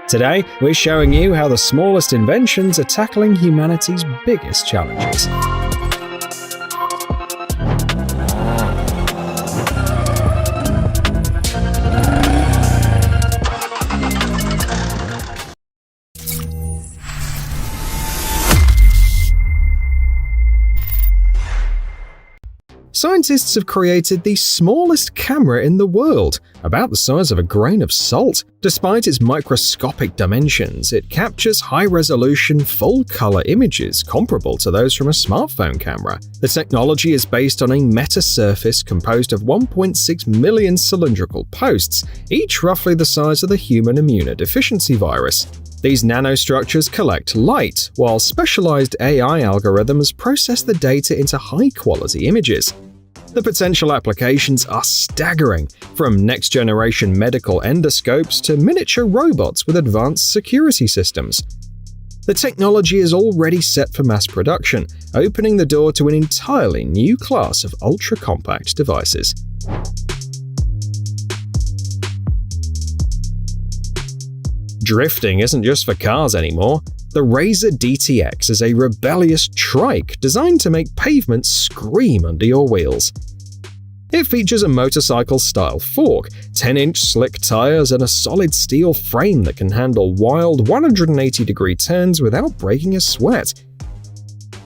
Today, we're showing you how the smallest inventions are tackling humanity's biggest challenges. Scientists have created the smallest camera in the world, about the size of a grain of salt. Despite its microscopic dimensions, it captures high-resolution, full-color images comparable to those from a smartphone camera. The technology is based on a meta-surface composed of 1.6 million cylindrical posts, each roughly the size of the human immunodeficiency virus. These nanostructures collect light, while specialized AI algorithms process the data into high-quality images. The potential applications are staggering, from next-generation medical endoscopes to miniature robots with advanced security systems. The technology is already set for mass production, opening the door to an entirely new class of ultra-compact devices. Drifting isn't just for cars anymore. The Razor DTX is a rebellious trike designed to make pavements scream under your wheels. It features a motorcycle-style fork, 10-inch slick tires, and a solid steel frame that can handle wild 180-degree turns without breaking a sweat.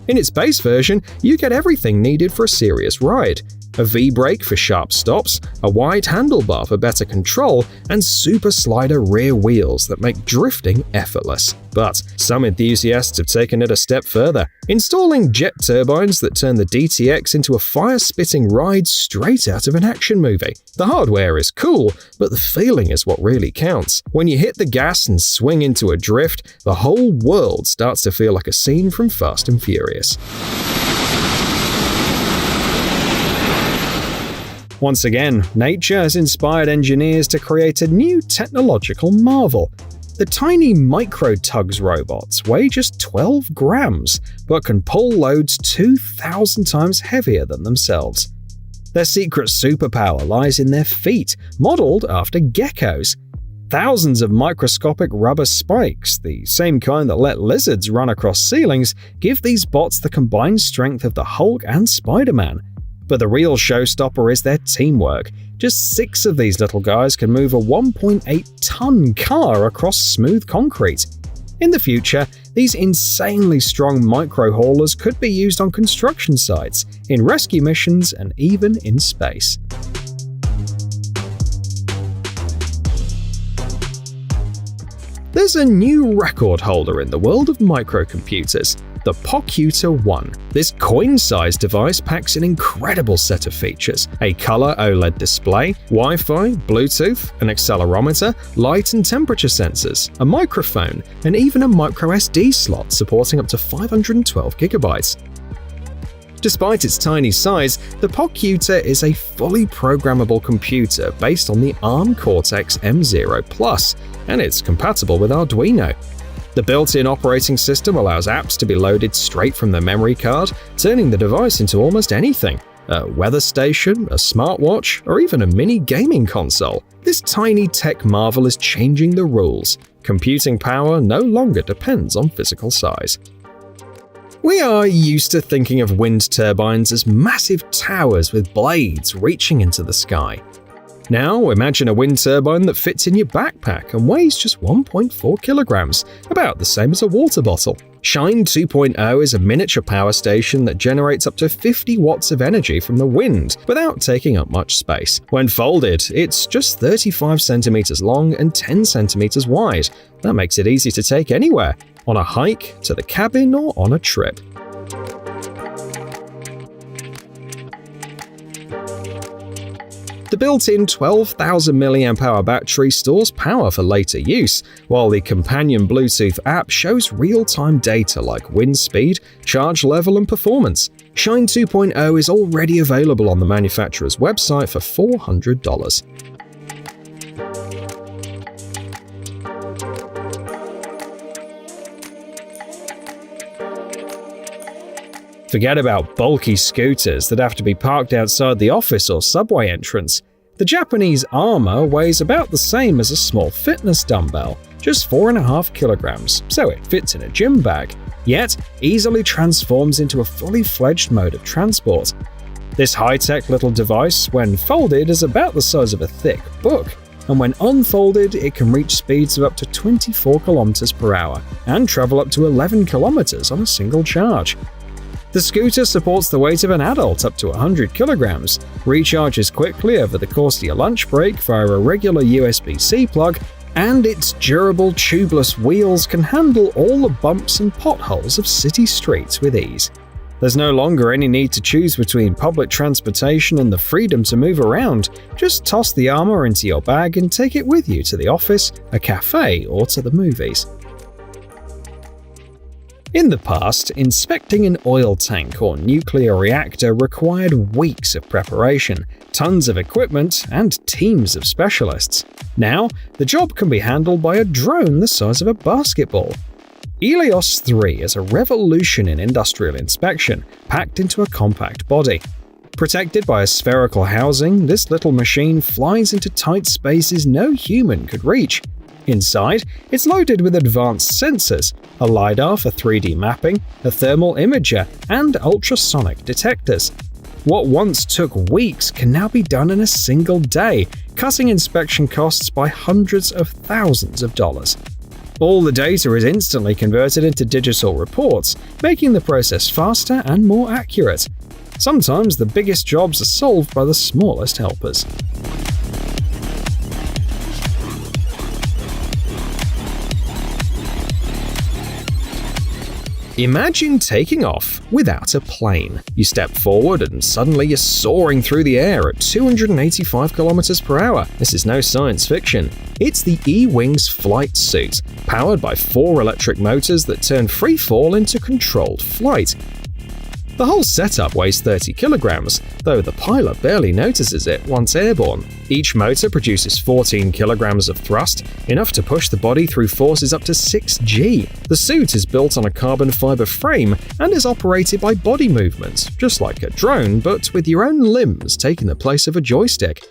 In its base version, you get everything needed for a serious ride. A V-brake for sharp stops, a wide handlebar for better control, and super slider rear wheels that make drifting effortless. But some enthusiasts have taken it a step further, installing jet turbines that turn the DTX into a fire-spitting ride straight out of an action movie. The hardware is cool, but the feeling is what really counts. When you hit the gas and swing into a drift, the whole world starts to feel like a scene from Fast and Furious. Once again, nature has inspired engineers to create a new technological marvel. The tiny micro-tugs robots weigh just 12 grams, but can pull loads 2,000 times heavier than themselves. Their secret superpower lies in their feet, modeled after geckos. Thousands of microscopic rubber spikes, the same kind that let lizards run across ceilings, give these bots the combined strength of the Hulk and Spider-Man. But the real showstopper is their teamwork. Just 6 of these little guys can move a 1.8-ton car across smooth concrete. In the future, these insanely strong micro-haulers could be used on construction sites, in rescue missions, and even in space. There's a new record holder in the world of microcomputers. The Pocuta-1. This coin-sized device packs an incredible set of features: a color OLED display, Wi-Fi, Bluetooth, an accelerometer, light and temperature sensors, a microphone, and even a microSD slot supporting up to 512 gigabytes. Despite its tiny size, the Pocuta is a fully programmable computer based on the ARM Cortex-M0 Plus, and it's compatible with Arduino. The built-in operating system allows apps to be loaded straight from the memory card, turning the device into almost anything: a weather station, a smartwatch, or even a mini gaming console. This tiny tech marvel is changing the rules. Computing power no longer depends on physical size. We are used to thinking of wind turbines as massive towers with blades reaching into the sky. Now, imagine a wind turbine that fits in your backpack and weighs just 1.4 kilograms, about the same as a water bottle. Shine 2.0 is a miniature power station that generates up to 50 watts of energy from the wind without taking up much space. When folded, it's just 35 centimeters long and 10 centimeters wide. That makes it easy to take anywhere, on a hike, to the cabin, or on a trip. The built-in 12,000 mAh battery stores power for later use, while the companion Bluetooth app shows real-time data like wind speed, charge level, and performance. Shine 2.0 is already available on the manufacturer's website for $400. Forget about bulky scooters that have to be parked outside the office or subway entrance. The Japanese Armour weighs about the same as a small fitness dumbbell. just 4.5 kilograms, so it fits in a gym bag, yet easily transforms into a fully fledged mode of transport. This high-tech little device, when folded, is about the size of a thick book, and when unfolded, it can reach speeds of up to 24 km per hour and travel up to 11 km on a single charge. The scooter supports the weight of an adult up to 100 kilograms, recharges quickly over the course of your lunch break via a regular USB-C plug, and its durable tubeless wheels can handle all the bumps and potholes of city streets with ease. There's no longer any need to choose between public transportation and the freedom to move around. Just toss the armor into your bag and take it with you to the office, a cafe, or to the movies. In the past, inspecting an oil tank or nuclear reactor required weeks of preparation, tons of equipment, and teams of specialists. Now, the job can be handled by a drone the size of a basketball. Helios 3 is a revolution in industrial inspection, packed into a compact body. Protected by a spherical housing, this little machine flies into tight spaces no human could reach. Inside, it's loaded with advanced sensors, a LiDAR for 3D mapping, a thermal imager, and ultrasonic detectors. What once took weeks can now be done in a single day, cutting inspection costs by hundreds of thousands of dollars. All the data is instantly converted into digital reports, making the process faster and more accurate. Sometimes the biggest jobs are solved by the smallest helpers. Imagine taking off without a plane. You step forward and suddenly you're soaring through the air at 285 km per hour. This is no science fiction. It's the E-Wings flight suit, powered by 4 electric motors that turn free fall into controlled flight. The whole setup weighs 30 kilograms, though the pilot barely notices it once airborne. Each motor produces 14 kilograms of thrust, enough to push the body through forces up to 6G. The suit is built on a carbon fiber frame and is operated by body movement, just like a drone, but with your own limbs taking the place of a joystick.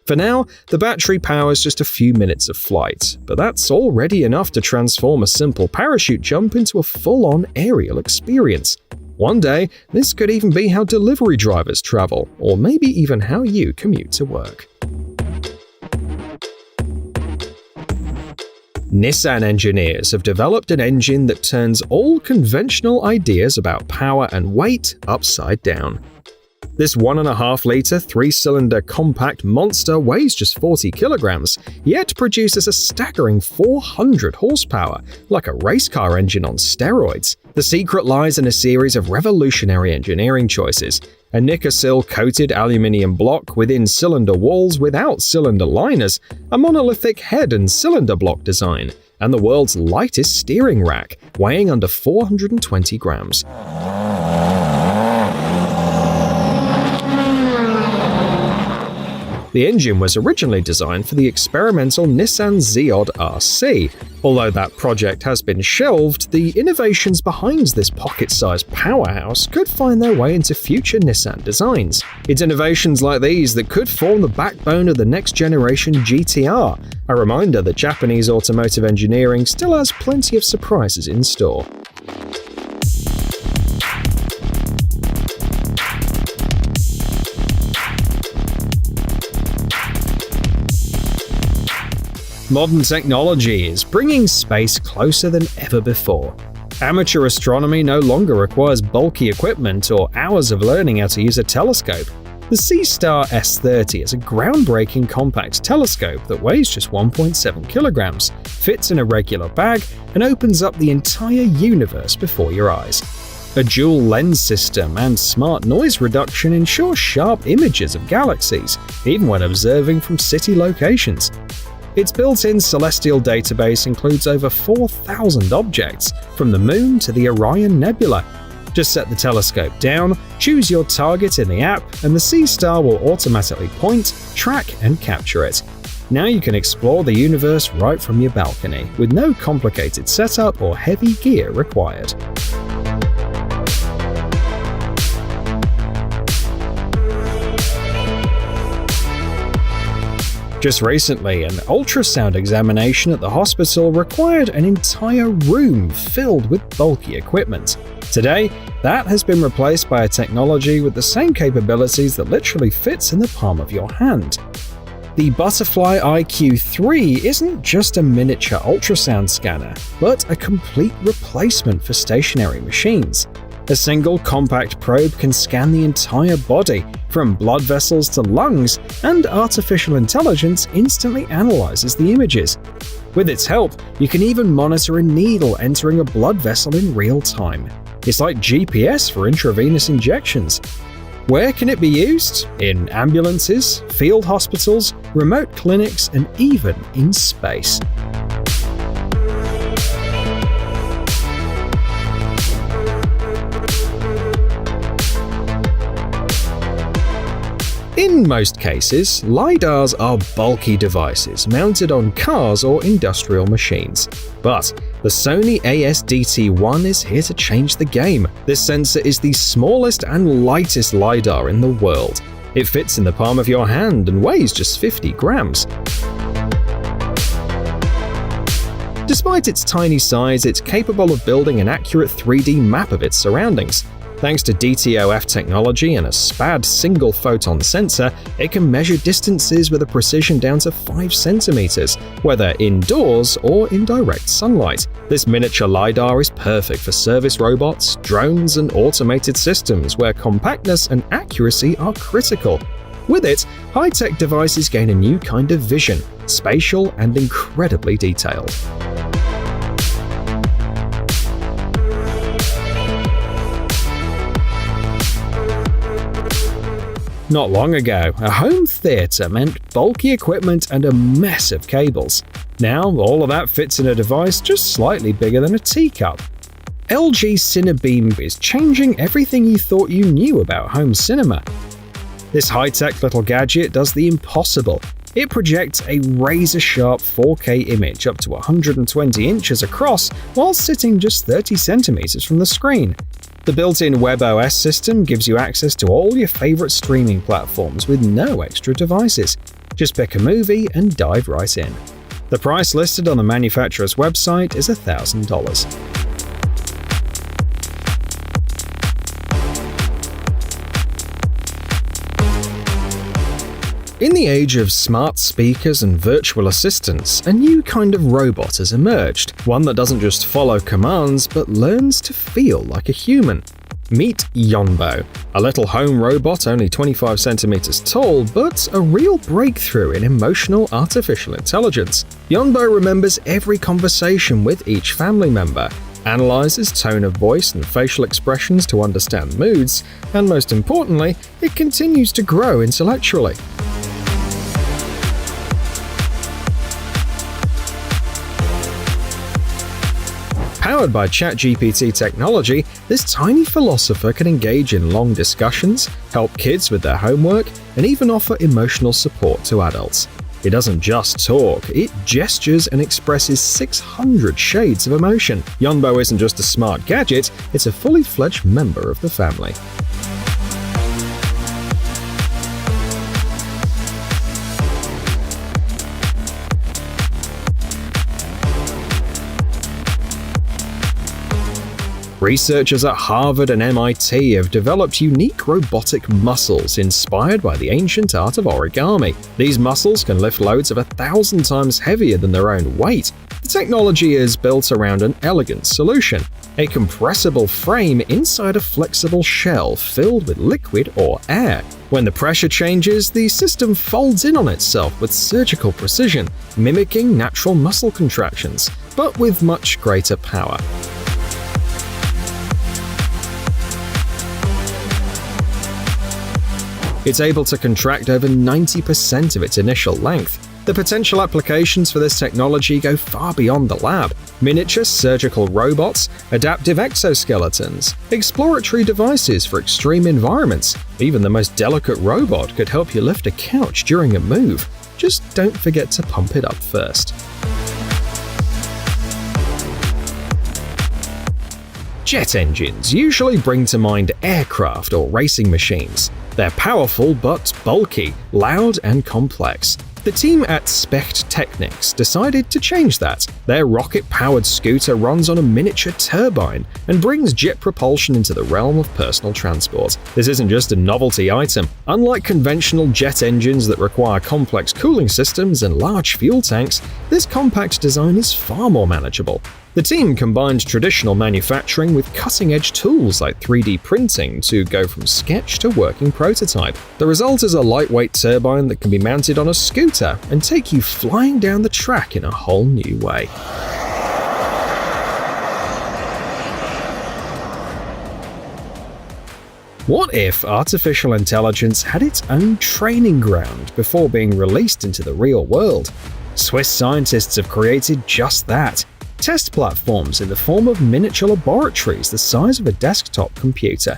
For now, the battery powers just a few minutes of flight, but that's already enough to transform a simple parachute jump into a full-on aerial experience. One day, this could even be how delivery drivers travel, or maybe even how you commute to work. Nissan engineers have developed an engine that turns all conventional ideas about power and weight upside down. This 1.5-litre 3-cylinder compact monster weighs just 40 kilograms, yet produces a staggering 400 horsepower, like a race car engine on steroids. The secret lies in a series of revolutionary engineering choices: a Nicocil-coated aluminium block within cylinder walls without cylinder liners, a monolithic head and cylinder block design, and the world's lightest steering rack, weighing under 420 grams. The engine was originally designed for the experimental Nissan Zeod RC. Although that project has been shelved, the innovations behind this pocket-sized powerhouse could find their way into future Nissan designs. It's innovations like these that could form the backbone of the next-generation GTR, a reminder that Japanese automotive engineering still has plenty of surprises in store. Modern technology is bringing space closer than ever before. Amateur astronomy no longer requires bulky equipment or hours of learning how to use a telescope. The C-Star S30 is a groundbreaking compact telescope that weighs just 1.7 kilograms, fits in a regular bag, and opens up the entire universe before your eyes. A dual lens system and smart noise reduction ensure sharp images of galaxies, even when observing from city locations. Its built-in celestial database includes over 4,000 objects, from the Moon to the Orion Nebula. Just set the telescope down, choose your target in the app, and the C-Star will automatically point, track, and capture it. Now you can explore the universe right from your balcony, with no complicated setup or heavy gear required. Just recently, an ultrasound examination at the hospital required an entire room filled with bulky equipment. Today, that has been replaced by a technology with the same capabilities that literally fits in the palm of your hand. The Butterfly iQ3 isn't just a miniature ultrasound scanner, but a complete replacement for stationary machines. A single compact probe can scan the entire body, from blood vessels to lungs, and artificial intelligence instantly analyzes the images. With its help, you can even monitor a needle entering a blood vessel in real time. It's like GPS for intravenous injections. Where can it be used? In ambulances, field hospitals, remote clinics, and even in space. In most cases, LiDARs are bulky devices mounted on cars or industrial machines. But the Sony ASDT-1 is here to change the game. This sensor is the smallest and lightest LiDAR in the world. It fits in the palm of your hand and weighs just 50 grams. Despite its tiny size, it's capable of building an accurate 3D map of its surroundings. Thanks to DTOF technology and a SPAD single-photon sensor, it can measure distances with a precision down to 5 centimeters, whether indoors or in direct sunlight. This miniature LiDAR is perfect for service robots, drones, and automated systems where compactness and accuracy are critical. With it, high-tech devices gain a new kind of vision, spatial and incredibly detailed. Not long ago, a home theater meant bulky equipment and a mess of cables. Now, all of that fits in a device just slightly bigger than a teacup. LG Cinebeam is changing everything you thought you knew about home cinema. This high-tech little gadget does the impossible. It projects a razor-sharp 4K image up to 120 inches across while sitting just 30 centimeters from the screen. The built-in WebOS system gives you access to all your favorite streaming platforms with no extra devices. Just pick a movie and dive right in. The price listed on the manufacturer's website is $1,000. In the age of smart speakers and virtual assistants, a new kind of robot has emerged, one that doesn't just follow commands but learns to feel like a human. Meet Yonbo, a little home robot only 25 centimeters tall, but a real breakthrough in emotional artificial intelligence. Yonbo remembers every conversation with each family member, analyzes tone of voice and facial expressions to understand moods, and most importantly, it continues to grow intellectually. Powered by ChatGPT technology, this tiny philosopher can engage in long discussions, help kids with their homework, and even offer emotional support to adults. It doesn't just talk, it gestures and expresses 600 shades of emotion. Yonbo isn't just a smart gadget, it's a fully fledged member of the family. Researchers at Harvard and MIT have developed unique robotic muscles inspired by the ancient art of origami. These muscles can lift loads of 1,000 times heavier than their own weight. The technology is built around an elegant solution: a compressible frame inside a flexible shell filled with liquid or air. When the pressure changes, the system folds in on itself with surgical precision, mimicking natural muscle contractions, but with much greater power. It's able to contract over 90% of its initial length. The potential applications for this technology go far beyond the lab. Miniature surgical robots, adaptive exoskeletons, exploratory devices for extreme environments. Even the most delicate robot could help you lift a couch during a move. Just don't forget to pump it up first. Jet engines usually bring to mind aircraft or racing machines. They're powerful but bulky, loud and complex. The team at Specht Technics decided to change that. Their rocket-powered scooter runs on a miniature turbine and brings jet propulsion into the realm of personal transport. This isn't just a novelty item. Unlike conventional jet engines that require complex cooling systems and large fuel tanks, this compact design is far more manageable. The team combined traditional manufacturing with cutting-edge tools like 3D printing to go from sketch to working prototype. The result is a lightweight turbine that can be mounted on a scooter and take you flying down the track in a whole new way. What if artificial intelligence had its own training ground before being released into the real world? Swiss scientists have created just that. Test platforms in the form of miniature laboratories the size of a desktop computer.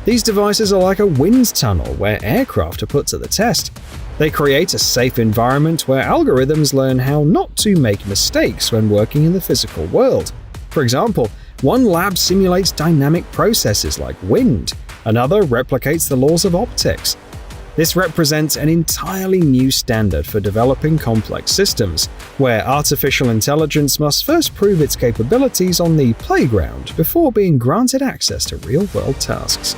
These devices are like a wind tunnel where aircraft are put to the test. They create a safe environment where algorithms learn how not to make mistakes when working in the physical world. For example, one lab simulates dynamic processes like wind, another replicates the laws of optics. This represents an entirely new standard for developing complex systems, where artificial intelligence must first prove its capabilities on the playground before being granted access to real-world tasks.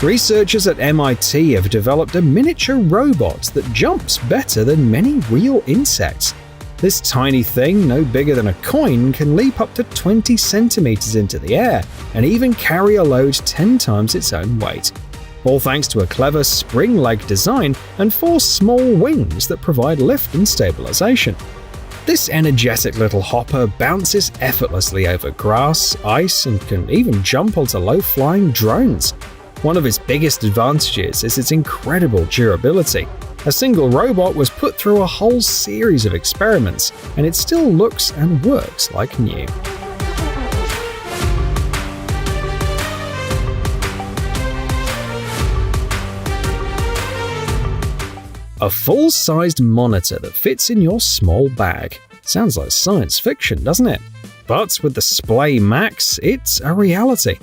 Researchers at MIT have developed a miniature robot that jumps better than many real insects. This tiny thing, no bigger than a coin, can leap up to 20 centimeters into the air and even carry a load 10 times its own weight. All thanks to a clever spring-leg design and 4 small wings that provide lift and stabilization. This energetic little hopper bounces effortlessly over grass, ice, and can even jump onto low-flying drones. One of its biggest advantages is its incredible durability. A single robot was put through a whole series of experiments, and it still looks and works like new. A full-sized monitor that fits in your small bag. Sounds like science fiction, doesn't it? But with the Splay Max, it's a reality.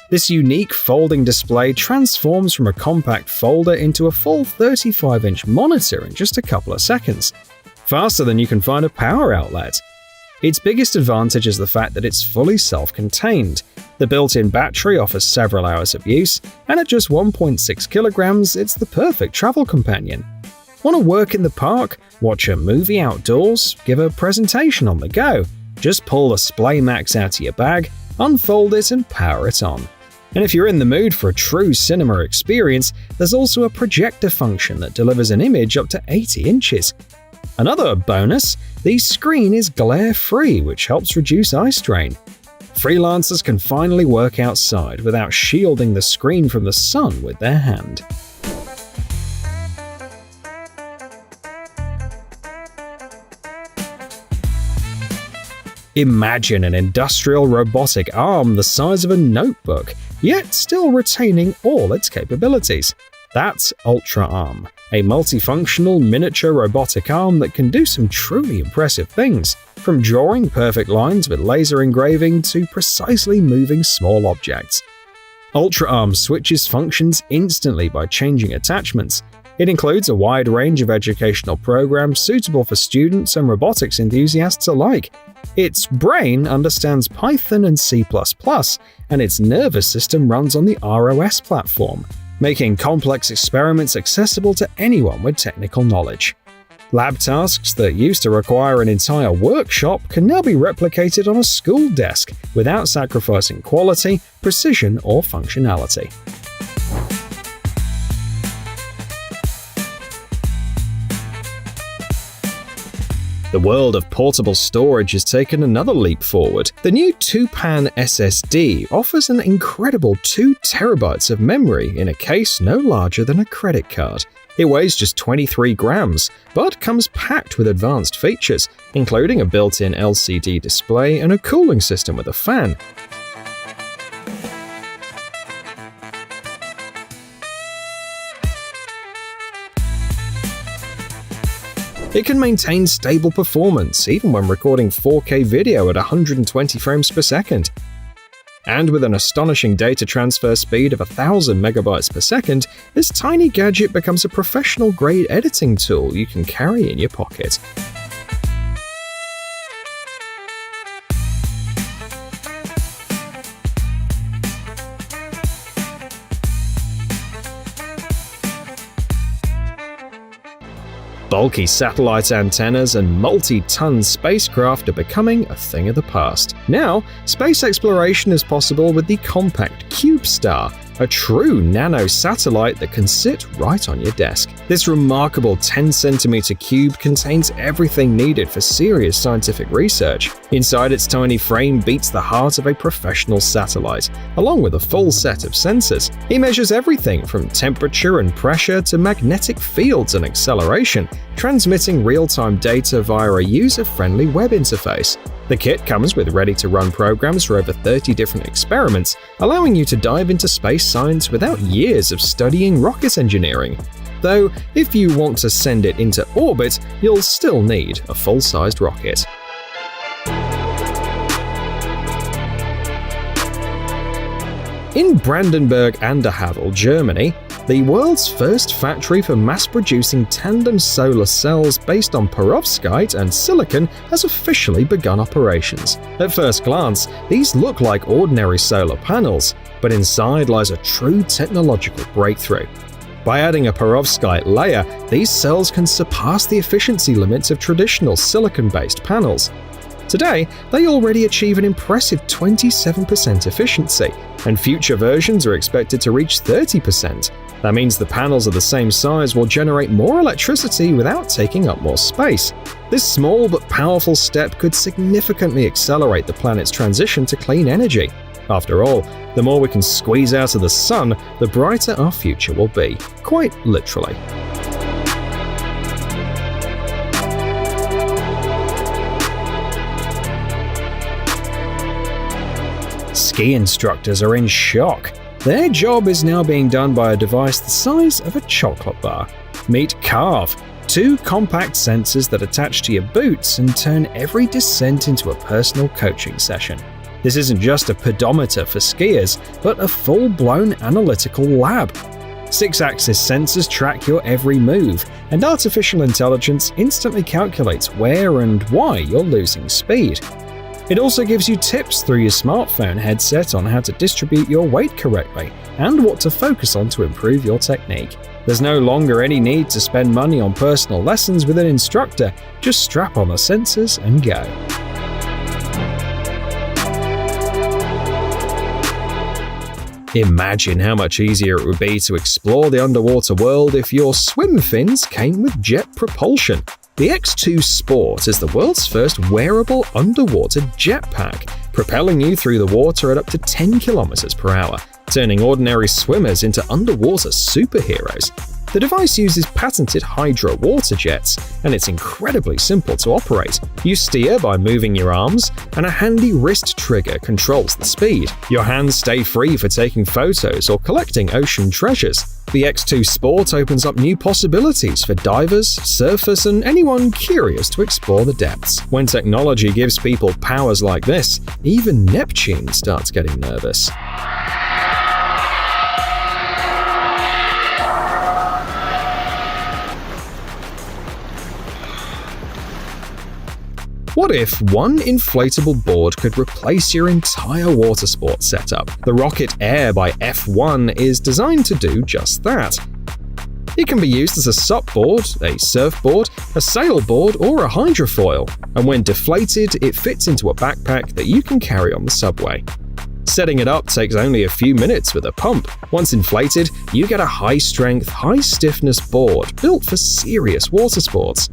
This unique folding display transforms from a compact folder into a full 35-inch monitor in just a couple of seconds, faster than you can find a power outlet. Its biggest advantage is the fact that it's fully self-contained. The built-in battery offers several hours of use, and at just 1.6 kilograms, it's the perfect travel companion. Want to work in the park, watch a movie outdoors, give a presentation on the go? Just pull the Splay Max out of your bag, unfold it, and power it on. And if you're in the mood for a true cinema experience, there's also a projector function that delivers an image up to 80 inches. Another bonus, the screen is glare-free, which helps reduce eye strain. Freelancers can finally work outside without shielding the screen from the sun with their hand. Imagine an industrial robotic arm the size of a notebook, yet still retaining all its capabilities. That's Ultra Arm, a multifunctional miniature robotic arm that can do some truly impressive things, from drawing perfect lines with laser engraving to precisely moving small objects. Ultra Arm switches functions instantly by changing attachments. It includes a wide range of educational programs suitable for students and robotics enthusiasts alike. Its brain understands Python and C++, and its nervous system runs on the ROS platform, making complex experiments accessible to anyone with technical knowledge. Lab tasks that used to require an entire workshop can now be replicated on a school desk without sacrificing quality, precision, or functionality. The world of portable storage has taken another leap forward. The new 2-pan SSD offers an incredible 2 terabytes of memory in a case no larger than a credit card. It weighs just 23 grams, but comes packed with advanced features, including a built-in LCD display and a cooling system with a fan. It can maintain stable performance even when recording 4K video at 120 frames per second. And with an astonishing data transfer speed of 1,000 megabytes per second, this tiny gadget becomes a professional-grade editing tool you can carry in your pocket. Bulky satellite antennas and multi-ton spacecraft are becoming a thing of the past. Now, space exploration is possible with the compact CubeStar, a true nano-satellite that can sit right on your desk. This remarkable 10cm cube contains everything needed for serious scientific research. Inside its tiny frame beats the heart of a professional satellite, along with a full set of sensors. It measures everything from temperature and pressure to magnetic fields and acceleration, transmitting real-time data via a user-friendly web interface. The kit comes with ready-to-run programs for over 30 different experiments, allowing you to dive into space science without years of studying rocket engineering. Though, if you want to send it into orbit, you'll still need a full-sized rocket. In Brandenburg an der Havel, Germany, the world's first factory for mass-producing tandem solar cells based on perovskite and silicon has officially begun operations. At first glance, these look like ordinary solar panels, but inside lies a true technological breakthrough. By adding a perovskite layer, these cells can surpass the efficiency limits of traditional silicon-based panels. Today, they already achieve an impressive 27% efficiency, and future versions are expected to reach 30%. That means the panels of the same size will generate more electricity without taking up more space. This small but powerful step could significantly accelerate the planet's transition to clean energy. After all, the more we can squeeze out of the sun, the brighter our future will be, quite literally. Ski instructors are in shock. Their job is now being done by a device the size of a chocolate bar. Meet Carve, two compact sensors that attach to your boots and turn every descent into a personal coaching session. This isn't just a pedometer for skiers, but a full-blown analytical lab. 6-axis sensors track your every move, and artificial intelligence instantly calculates where and why you're losing speed. It also gives you tips through your smartphone headset on how to distribute your weight correctly and what to focus on to improve your technique. There's no longer any need to spend money on personal lessons with an instructor, just strap on the sensors and go. Imagine how much easier it would be to explore the underwater world if your swim fins came with jet propulsion. The X2 Sport is the world's first wearable underwater jetpack, propelling you through the water at up to 10 km per hour, turning ordinary swimmers into underwater superheroes. The device uses patented hydro water jets, and it's incredibly simple to operate. You steer by moving your arms, and a handy wrist trigger controls the speed. Your hands stay free for taking photos or collecting ocean treasures. The X2 Sport opens up new possibilities for divers, surfers, and anyone curious to explore the depths. When technology gives people powers like this, even Neptune starts getting nervous. What if one inflatable board could replace your entire water sports setup? The Rocket Air by F1 is designed to do just that. It can be used as a SUP board, a surfboard, a sailboard, or a hydrofoil, and when deflated, it fits into a backpack that you can carry on the subway. Setting it up takes only a few minutes with a pump. Once inflated, you get a high-strength, high-stiffness board built for serious water sports.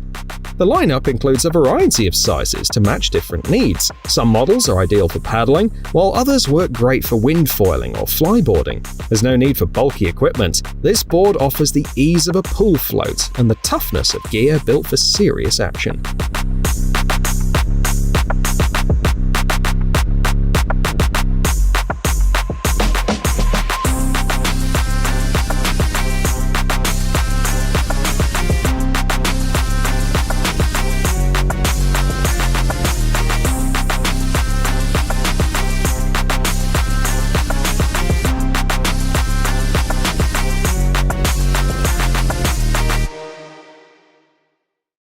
The lineup includes a variety of sizes to match different needs. Some models are ideal for paddling, while others work great for windfoiling or flyboarding. There's no need for bulky equipment. This board offers the ease of a pool float and the toughness of gear built for serious action.